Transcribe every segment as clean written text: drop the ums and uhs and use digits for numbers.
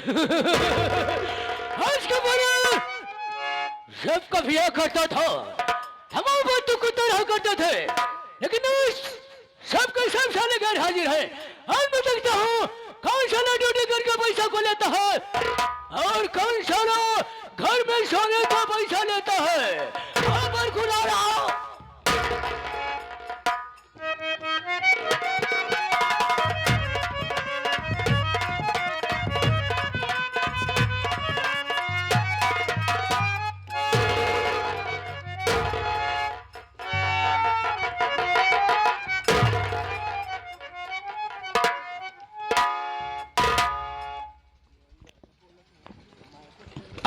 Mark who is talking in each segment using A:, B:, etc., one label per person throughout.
A: आज के बारे जब कभी करता था तमाम बातों को तरह करते थे, लेकिन सबके सब साले घर हाजिर है। आज मैं देखता हूँ कौन साला ड्यूटी करके पैसा को लेता है और कौन साला घर में सोने का पैसा लेता है। पर खुला रहा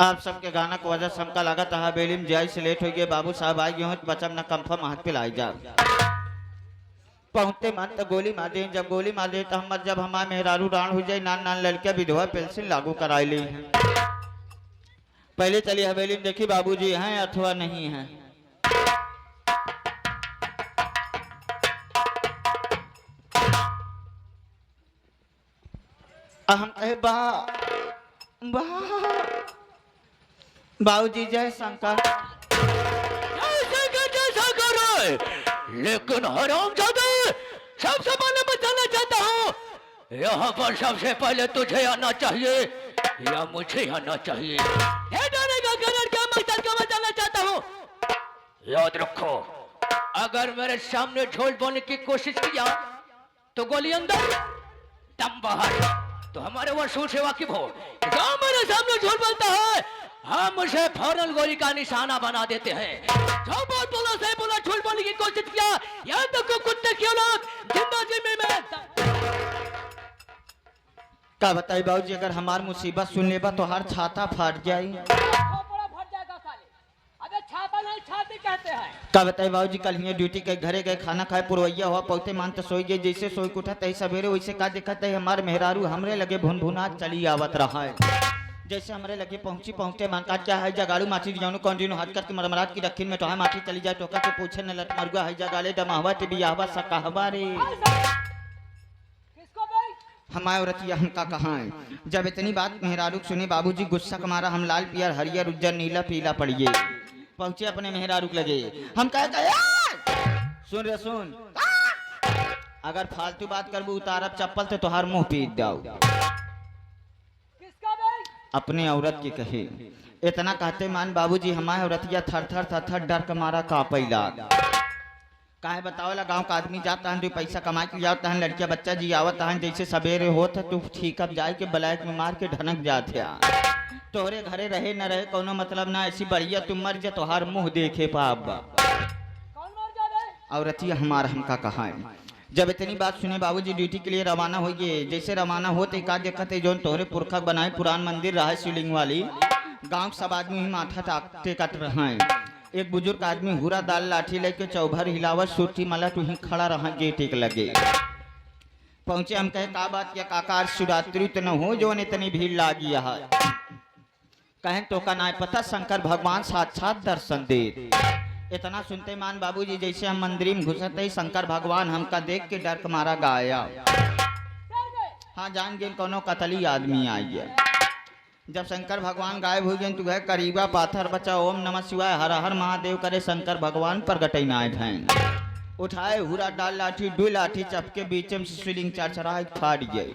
B: आप सबके गाना को वजह सबका लगा था बेलिम जाय से लेट हो गए। बाबू साहब आई गए बचम न कंफर्म हाथ पे लाई जा पहुंचते मन तो गोली मार दे। जब गोली मार दे तो हम जब हमारे मेहरारू रान हो जाए नान नान लड़के विधवा पेंशन लागू कराई ली है। पहले चली हवेली में देखी बाबूजी हैं अथवा नहीं है। हम कहे बाबूजी जय शंकर।
A: लेकिन हराम ज्यादा सबसे पहले बताना चाहता हूँ, यहाँ पर सबसे पहले तुझे आना चाहिए या मुझे आना चाहिए। ये जाने का कलर क्या मकसद का बताना चाहता हूँ। याद रखो, अगर मेरे सामने झोल बोलने की कोशिश किया तो गोली अंदर दम बाहर। तो हमारे वसूल से वाकिफ हो, जो मेरे सामने झोल बोलता है हम उसे फौरन गोली का निशाना बना देते हैं। जो बात बोला सही बोला, झूठ बोलने की कोशिश किया या तो कुत्ते की औलाद जिंदगी में
B: का बताई बाबूजी, अगर हमार मुसीबत सुन लेबा तो हर छाता फाट जाई।
A: छाता नहीं छाती कहते हैं।
B: का बताई बाबूजी, कल हिया ड्यूटी के घरे गए खाना खाए पुरवैया हुआ पौते मान तो सोई गए। जैसे सोई उठा तही सवेरे वैसे का देखा तही हमार मेहरारू हमरे लगे भुन भुना चली आवत रहा है। जैसे हमारे लगे पहुंचते मान का क्या है जगाड़ू माची जाऊँ कंटिन्यू हाथ करके मरमरात की रखी में तो माटी चली जाए टोका के पूछे न लट मरुआ है जगाले दमावा ते बियाहवा सकहवा रे। हमारे औरतिया हमका कहाँ है। जब इतनी बात मेहरारू सुने बाबूजी गुस्सा कमारा हम लाल पियर हरियर उज्जर नीला पीला पड़िए पहुंचे अपने मेहरारू लगे। हम कहे सुन रे सुन, अगर फालतू बात करबू उतारब चप्पल तो तुहार मुंह पीट जाओ। अपने औरत के कहे इतना कहते मान बाबूजी हमारे औरतिया थर थर थर थर डर के मारा कापैला। काहे बताओला गांव का आदमी जाता है पैसा कमा के जाता है, लड़किया बच्चा जी आवता है जैसे सवेरे होता तू ठीक अब जाए के ब्लैक में मार के ढनक जाते। तोहरे घरे रहे न रहे कोनो मतलब ना, ऐसी बढ़िया तुम मर जा तोहार मुंह देखे पाप। औरतिया हमारा हमका कहा है। जब इतनी बात सुने बाबूजी ड्यूटी के लिए रवाना हो गए। जैसे रवाना होते का देखते जो तोहरे पुरखा बनाए पुरान मंदिर रहा शिवलिंग वाली गांव सब आदमी ही माथा टाकते कट रहा है। एक बुजुर्ग आदमी हुरा दाल लाठी लेके चौभर हिलावत सूटी मला तू ही खड़ा रहा गेट एक लगे। पहुंचे हम कहे का बात क्या काकार शिवरात्रि तो न हो जो इतनी भीड़ लागी है। कहें तो का ना पता शंकर भगवान साक्षात दर्शन दे। इतना सुनते मान बाबूजी जैसे हम मंदिर में घुसते ही शंकर भगवान हमका देख के डर मारा गाया। हाँ जान गए कोनो कतली आदमी आई है। जब शंकर भगवान गायब हो गए तो गए करीबा पाथर बचा ओम नमः शिवाय हर हर महादेव करे शंकर भगवान पर गटई आए भैन उठाए हुरा डाल लाठी डू लाठी चपके बीच में शिवलिंग चरचरा फाट गए।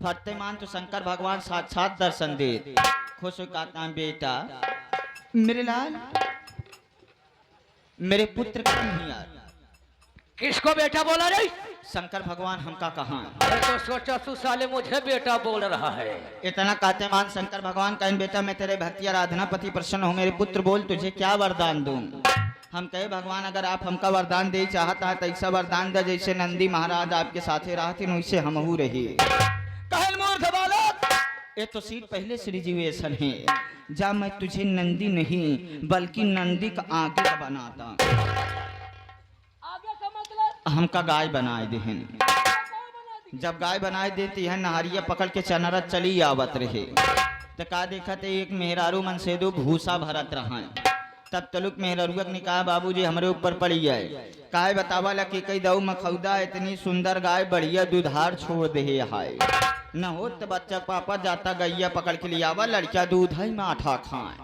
B: फटते मान तो शंकर भगवान साक्षात दर्शन दे। खुश कहता बेटा मेरे लाल मेरे पुत्र का नहीं यार।
A: किसको बेटा बोला रे?
B: शंकर भगवान हमका कहा।
A: तो सोचा तू साले मुझे बेटा बोल रहा है।
B: इतना कहते मान शंकर भगवान कहें बेटा मैं तेरे भक्ति आराधना पति प्रसन्न हूँ मेरे पुत्र बोल तुझे क्या वरदान दूं। हम कहे भगवान अगर आप हमका वरदान दे चाहता है तो ऐसा वरदान दे जैसे नंदी महाराज आपके साथे रहते वैसे हमहू रही। ये तो सीट पहले से रिजर्वेशन है। जा मैं तुझे नंदी नहीं बल्कि नंदी का आगे का बनाता।
A: आगे का मतलब
B: हमका गाय बनाए दे। जब गाय बनाए देती है नहरिया पकड़ के चनरत चली आवत रहे तो का देखा थे एक मेहरारू मन से दो भूसा भरत रहा है। तब तलुक मेहरारुआ ने कहा बाबूजी हमारे ऊपर पड़ी जाए। काहे बतावा ला कि कई दऊ मखौदा इतनी सुंदर गाय बढ़िया दुधार छोड़ दे हाय न हो तो बच्चा पापा जाता गैया पकड़ के लिया लड़किया दूध है माठा खाए।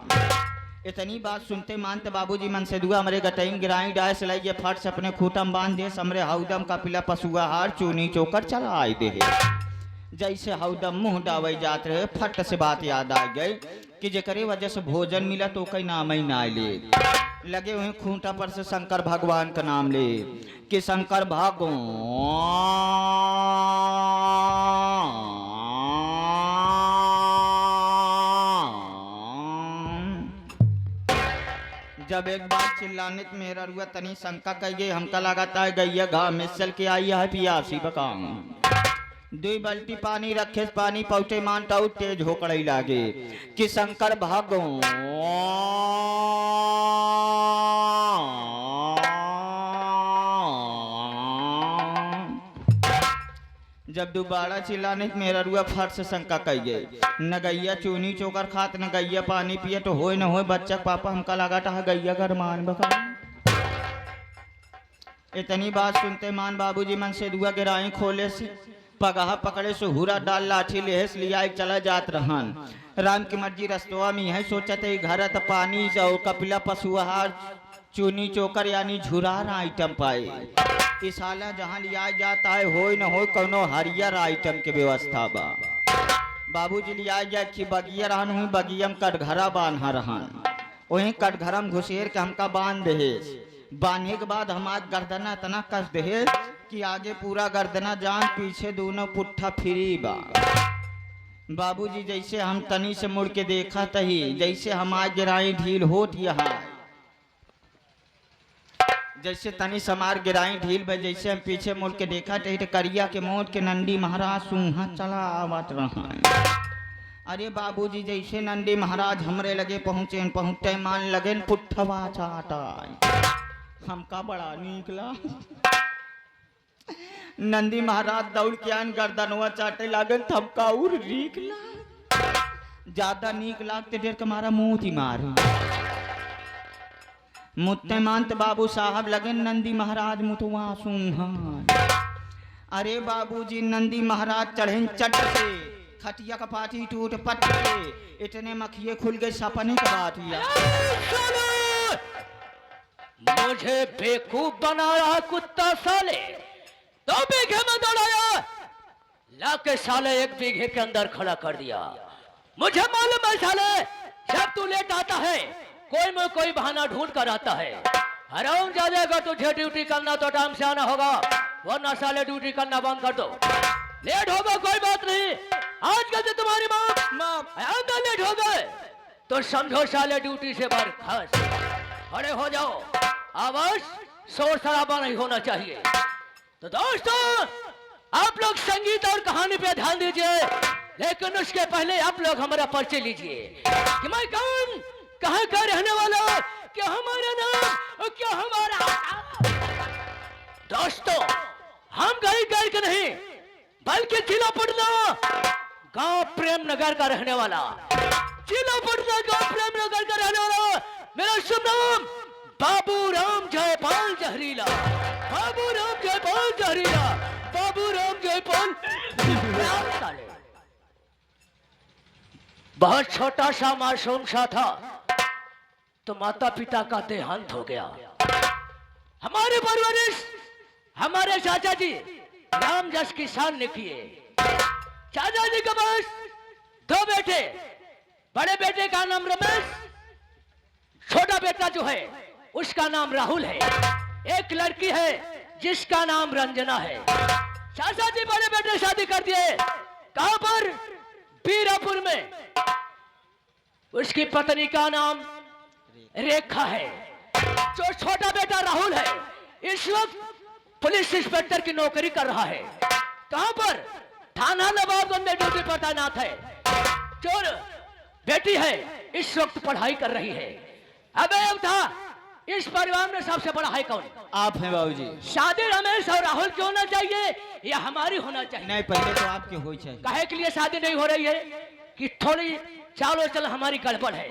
B: इतनी बात सुनते मानते बाबूजी मन से दुआ हमरे गटईन गिराई डाय से लगे फट से अपने खूटम बांध दे हमरे हाउदम का पिला पशुआ हार चूनी चोकर चला आए दे। जैसे हाउदम मुंह डावे जात रहे फट से बात याद आ गई कि जेकरे वजह से भोजन मिला तो कई नाम ही ना ले। लगे हुए खूंटा पर से शंकर भगवान का नाम ले कि शंकर भगवान। जब एक बार चिल्लाने मेरा रुआ तनी शंका कह गई हमका लगाता है गैया घा में चल के आई है पियासी बकाम। दो बाल्टी पानी रखे पानी पौटे मान टाउ तेज होकड़ई लागे कि शंकर भगवान। जब दोबारा चिल्लाने मेरा रुआ फट से शंका कह गई न गैया चूनी चोकर खात न गैया पानी पिए तो होए न होए बच्चा पापा हमका लगाता है गैया घर मान बका। इतनी बात सुनते मान बाबूजी मन से दुआ गिराई खोले से पगाह पकड़े से हुरा डाल लाठी लेहस लिया चला जात रहन। राम की मर्जी रस्तवा में है सोचते घर त पानी जाओ कपिला पशुआहार चूनी चोकर यानी झुरार आइटम पाए। इस साला जहाँ लिया जाता है होई न हो कोनो हरियर आइटम के व्यवस्था बा। बाबूजी लिया गया कि बगिया रहन हुई बगियम कटघरा बांधा रहन वहीं कटघरम घुसेर के हमका बांध दे। बांधे के बाद हमार गर्दना इतना कस दे कि आगे पूरा गर्दना जान पीछे दोनों पुट्ठा फ्री बा। बाबूजी जैसे हम तनी से मुड़ के देखा तही जैसे हमार गिराई ढील होत यहाँ जैसे तनी समार गिराई ढील बे जैसे हम पीछे मुड़ के देखा तही तो करिया के मोट के नंदी महाराज सूहा चला आवत रहा। अरे बाबूजी जैसे नंदी महाराज हमरे लगे पहुंचे मान लगे पुट्ठवा चाटा हमका बड़ा निकला। नंदी महाराज दौड़ के आन गर्दनवा चाटे लागन थमका उर निकला। ज्यादा नीक लागते देर के मारा मुंह ही मार मुत्ते मानत बाबू साहब लगे नंदी महाराज मुतवा सुहान। अरे बाबूजी नंदी महाराज चढ़े चट से खटिया का पाटी टूट पट के इतने मखिए खुल गए सपने की बात हुआ।
A: मुझे बेवकूफ बना रहा कुत्ता साले 2 बीघे में दौड़ाया लाके साले 1 बीघे के अंदर खड़ा कर दिया। मुझे मालूम है साले जब तू लेट आता है कोई बहाना ढूंढ कर आता है। हराम जाएगा तुझे ड्यूटी करना तो टाइम से आना होगा वरना साले ड्यूटी करना बंद कर दो। लेट होगा कोई बात नहीं आज कल से तुम्हारी माँ अंदर लेट हो गए तो समझो साले ड्यूटी से बर्खास्त। खड़े हो जाओ आवाज शोर शराबा नहीं होना चाहिए। तो दोस्तों आप लोग संगीत और कहानी पे ध्यान दीजिए लेकिन उसके पहले आप लोग हमारा परिचय लीजिए कि मैं कौन कहाँ का रहने वाला क्या हमारा नाम और क्या हमारा। दोस्तों हम गई के नहीं बल्कि जिला पटना गांव प्रेम नगर का रहने वाला जिला पटना गांव प्रेम नगर का रहने वाला मेरा शुभ नाम बाबू राम जयपाल जहरीला। बाबू राम जयपाल जहरीला बाबू राम जयपाल। बहुत छोटा सा मासूम सा था तो माता पिता का देहांत हो गया। हमारे परवरिश हमारे चाचा जी राम जस किसान ने किए। चाचा जी के पास 2 बेटे बड़े बेटे का नाम रमेश छोटा बेटा जो है उसका नाम राहुल है। एक लड़की है जिसका नाम रंजना है। चाचा जी बड़े बेटे शादी कर दिए कहां पर बीरापुर में। उसकी पत्नी का नाम रेखा है। जो छोटा बेटा राहुल है इस वक्त पुलिस इंस्पेक्टर की नौकरी कर रहा है। कहां पर थाना नवाबगंज में ड्यूटी पर तैनात है। जो बेटी है इस वक्त पढ़ाई कर रही है। अब एक था इस परिवार में सबसे बड़ा है कौन?
B: आप हैं बाबूजी।
A: शादी रमेश और राहुल की होना चाहिए या हमारी होना चाहिए?
B: नहीं पहले तो आपकी हो चाहिए।
A: काहे के लिए शादी नहीं हो रही है कि थोड़ी चालो चल हमारी गड़बड़ है।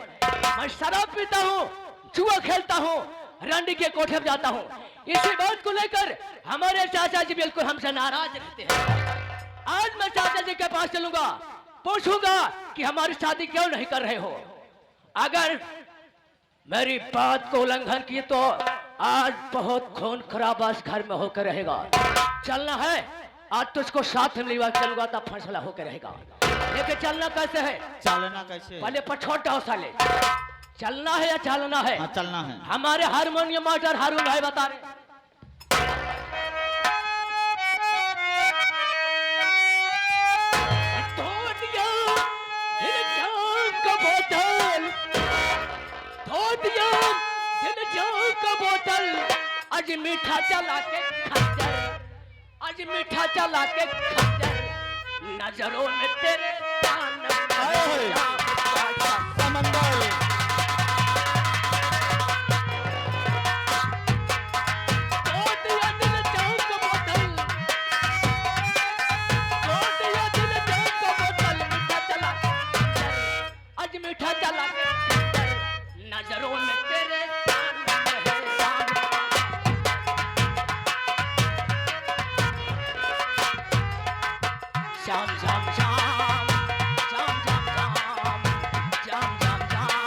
A: मैं शराब पीता हूँ जुआ खेलता हूँ रंडी के कोठे पर जाता हूँ। इसी बात को लेकर हमारे चाचा जी बिल्कुल हमसे नाराज रहते हैं। आज मैं चाचा जी के पास चलूंगा, पूछूंगा कि हमारी शादी क्यों नहीं कर रहे हो। अगर मेरी बात को उल्लंघन की तो आज बहुत खून खराबा इस घर में होकर रहेगा। चलना है आज तुझको साथ में लेवा चलूंगा तब फैसला होकर रहेगा। लेकिन चलना कैसे है?
B: चलना कैसे?
A: पहले पछोटा हो साले, चलना है या चलना है?
B: हाँ चलना है।
A: हमारे हारमोनियम मास्टर हारून भाई बता रहे। बोतल आज मीठा चला के खंजर, आज मीठा चला के खंजर, नजरों में तेरे
B: समंदर
A: आज मीठा चला के नजरों में तेरे श्याम श्याम श्याम श्याम श्याम श्याम श्याम श्याम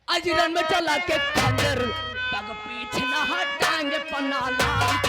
A: आज रन में चला के खंजर, पग पीछे न हटाएंगे पन्ना लाल